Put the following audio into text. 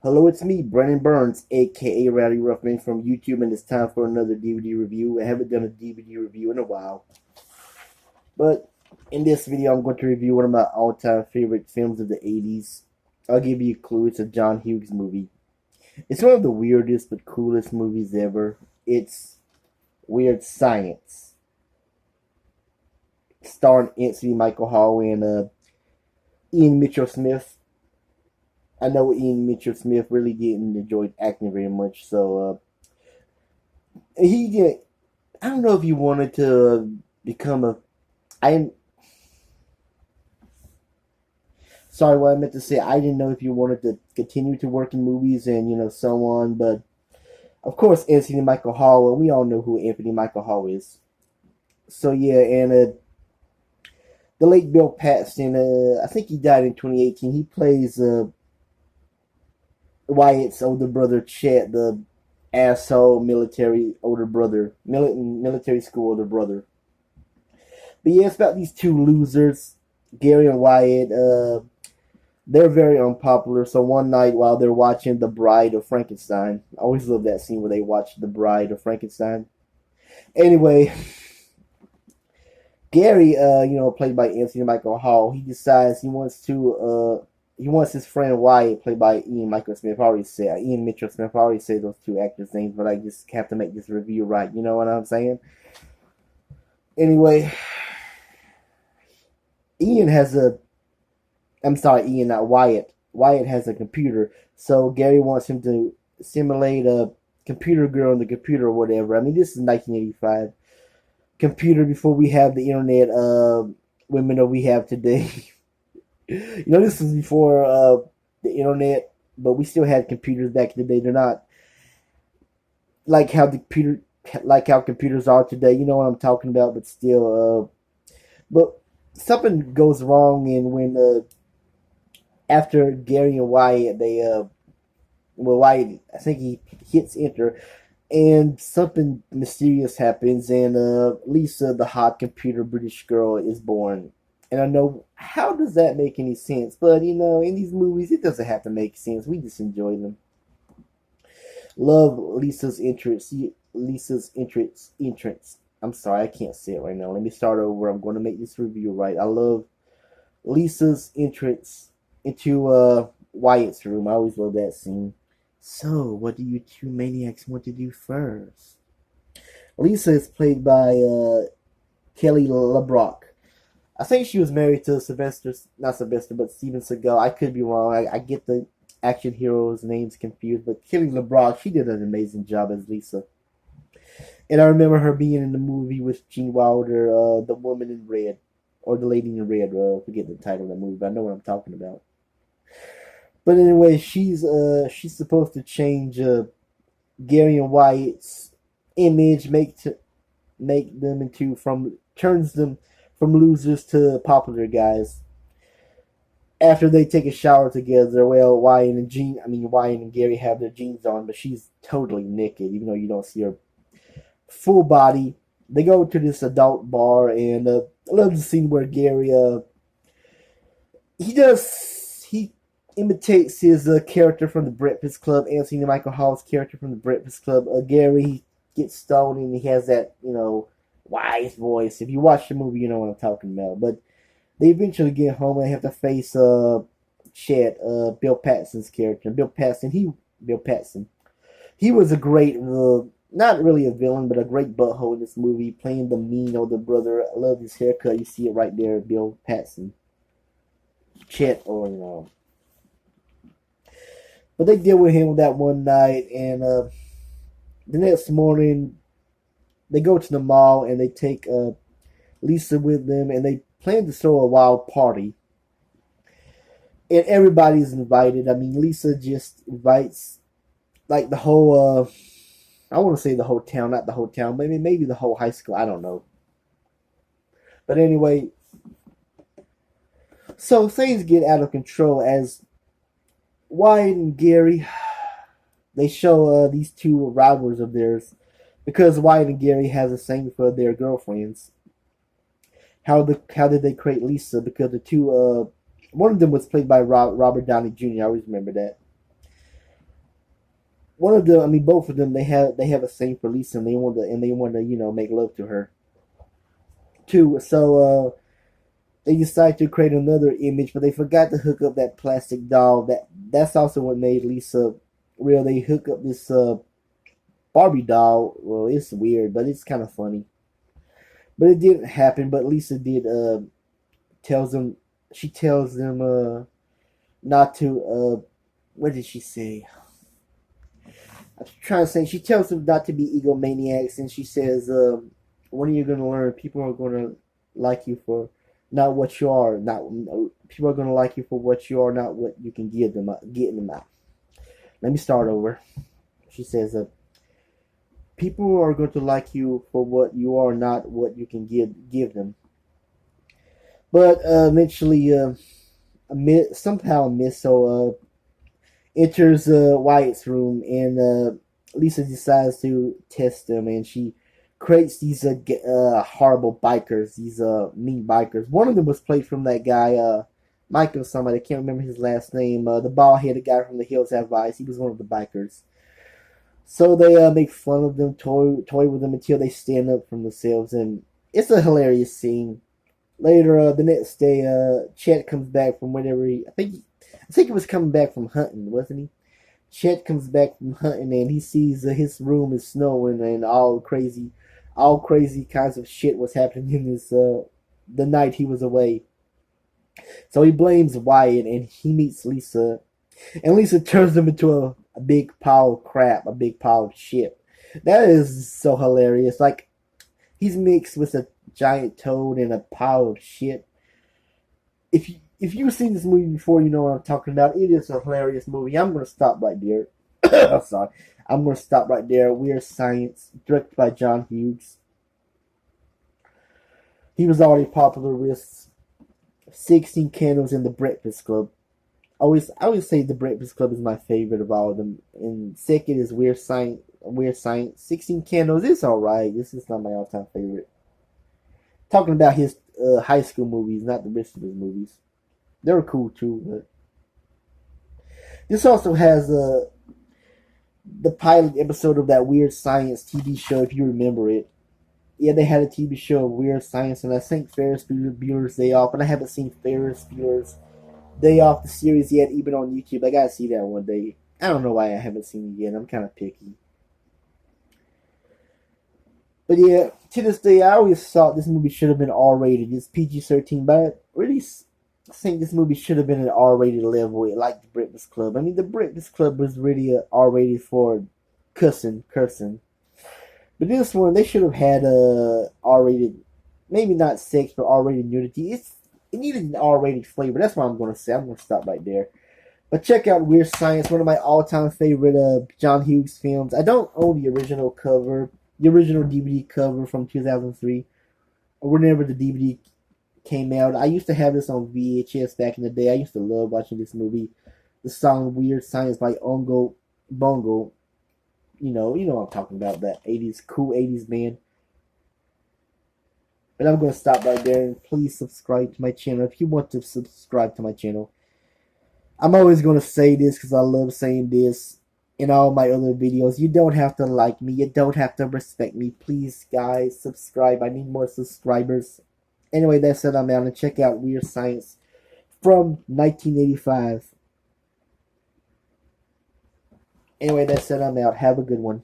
Hello, it's me, Brennan Burns, aka Rowdy Ruffman from YouTube, and it's time for another DVD review. I haven't done a DVD review in a while, but in this video, I'm going to review one of my all-time favorite films of the 80s. I'll give you a clue, it's a John Hughes movie. It's one of the weirdest but coolest movies ever. It's Weird Science, starring Anthony Michael Hall and Ian Mitchell Smith. I know Ian Mitchell Smith really didn't enjoy acting very much, so he did. I don't know if he wanted to become a. I sorry, what I meant to say. I didn't know if you wanted to continue to work in movies and so on, but of course Anthony Michael Hall. Well, we all know who Anthony Michael Hall is. So yeah, and the late Bill Paxton. I think he died in 2018. He plays Wyatt's older brother, Chet, the asshole military older brother, military school older brother. But yeah, it's about these two losers, Gary and Wyatt. They're very unpopular. So one night while they're watching The Bride of Frankenstein, I always love that scene where they watch The Bride of Frankenstein. Anyway, Gary, played by Anthony Michael Hall, he decides he wants his friend Wyatt, played by Ian Michael Smith. I already said Ian Mitchell Smith. I already said those two actors' names, but I just have to make this review right. You know what I'm saying? Anyway, Ian has a. I'm sorry, Ian, not Wyatt. Wyatt has a computer, so Gary wants him to simulate a computer girl in the computer or whatever. I mean, this is 1985. Computer before we have the internet. Women that we have today. This was before the internet, but we still had computers back in the day. They're not like how computers are today. You know what I'm talking about, but still, but something goes wrong, and when after Gary and Wyatt, Wyatt, I think he hits enter, and something mysterious happens, and Lisa, the hot computer British girl, is born. And I know, how does that make any sense? But in these movies, it doesn't have to make sense. We just enjoy them. Love Lisa's entrance. Lisa's entrance. I'm sorry, I can't say it right now. Let me start over. I'm going to make this review right. I love Lisa's entrance into Wyatt's room. I always love that scene. So, what do you two maniacs want to do first? Lisa is played by Kelly LeBrock. I think she was married to not Sylvester, but Steven Seagal. I could be wrong. I get the action heroes' names confused, but Kelly LeBrock, she did an amazing job as Lisa. And I remember her being in the movie with Gene Wilder, The Woman in Red, or The Lady in Red. Forget the title of that movie, but I know what I'm talking about. But anyway, she's supposed to change Gary and Wyatt's image, turns them from losers to popular guys. After they take a shower together, well, Wyatt and Gary have their jeans on, but she's totally naked, even though you don't see her full body. They go to this adult bar, and I love the scene where Gary, he imitates his character from the Breakfast Club, Anthony Michael Hall's character from the Breakfast Club. Gary gets stoned, and he has that, wise voice. If you watch the movie, you know what I'm talking about. But they eventually get home and they have to face Chet, Bill Paxton's character. Bill Paxton. He was a great, not really a villain, but a great butthole in this movie, playing the mean older brother. I love his haircut. You see it right there, Bill Paxton. Chet, or But they deal with him that one night, and the next morning they go to the mall and they take Lisa with them, and they plan to throw a wild party. And everybody's invited. I mean, Lisa just invites like the whole. I want to say the whole town, not the whole town, maybe the whole high school. I don't know. But anyway, so things get out of control as Wyatt and Gary, they show these two rivals of theirs, because Wyatt and Gary has a thing for their girlfriends. How did they create Lisa? Because one of them was played by Robert Downey Jr. I always remember that. one of them, I mean, both of them, they have a thing for Lisa, and they want to, make love to her too. So they decide to create another image, but they forgot to hook up that plastic doll. That's also what made Lisa real. They hook up this Barbie doll. Well, it's weird, but it's kind of funny. But it didn't happen. But Lisa did. Tells them. She tells them not to. What did she say? I'm trying to say. She tells them not to be egomaniacs, and she says, "When are you going to learn? People are going to like you for not what you are. Not people are going to like you for what you are, not what you can give them. Get them out." Let me start over. She says, "People are going to like you for what you are, not what you can give them." But eventually, somehow Misso enters Wyatt's room, and Lisa decides to test them, and she creates these horrible bikers, these mean bikers. One of them was played from that guy, Michael somebody. I can't remember his last name. The bald-headed guy from The Hills Have Eyes. He was one of the bikers. So they make fun of them, toy with them until they stand up for themselves, and it's a hilarious scene. Later, the next day, Chet comes back from whatever I think he was coming back from hunting, wasn't he? Chet comes back from hunting and he sees his room is snowing and all crazy kinds of shit was happening in his the night he was away. So he blames Wyatt and he meets Lisa, and Lisa turns him into a big pile of crap, a big pile of shit. That is so hilarious. Like he's mixed with a giant toad and a pile of shit. If you've seen this movie before, you know what I'm talking about. It is a hilarious movie. I'm gonna stop right there. I'm sorry. I'm gonna stop right there. Weird Science, directed by John Hughes. He was already popular with 16 Candles in The Breakfast Club. I always say The Breakfast Club is my favorite of all of them. And second is Weird Science. Weird Science. 16 Candles is alright. This is not my all-time favorite. Talking about his high school movies, not the rest of his movies. They were cool too, but this also has the pilot episode of that Weird Science TV show, if you remember it. Yeah, they had a TV show of Weird Science, and I think Ferris Bueller's Day Off, and I haven't seen Ferris Bueller's Day Off, the series, yet, even on YouTube. I gotta see that one day. I don't know why I haven't seen it yet. I'm kind of picky. But yeah, to this day, I always thought this movie should have been R-rated. It's PG-13, but I really think this movie should have been an R-rated level, like The Breakfast Club. I mean, The Breakfast Club was really a R-rated for cussing. But this one, they should have had a R-rated, maybe not sex, but R-rated nudity. It needed an R-rated flavor. That's what I'm going to say. I'm going to stop right there. But check out Weird Science, one of my all-time favorite John Hughes films. I don't own the original cover, the original DVD cover from 2003, or whenever the DVD came out. I used to have this on VHS back in the day. I used to love watching this movie. The song Weird Science by Ongo Bongo. You know what I'm talking about, that 80s, cool 80s band. But I'm going to stop right there, and please subscribe to my channel if you want to subscribe to my channel. I'm always going to say this because I love saying this in all my other videos. You don't have to like me. You don't have to respect me. Please, guys, subscribe. I need more subscribers. Anyway, that said, I'm out, and check out Weird Science from 1985. Anyway, that said, I'm out. Have a good one.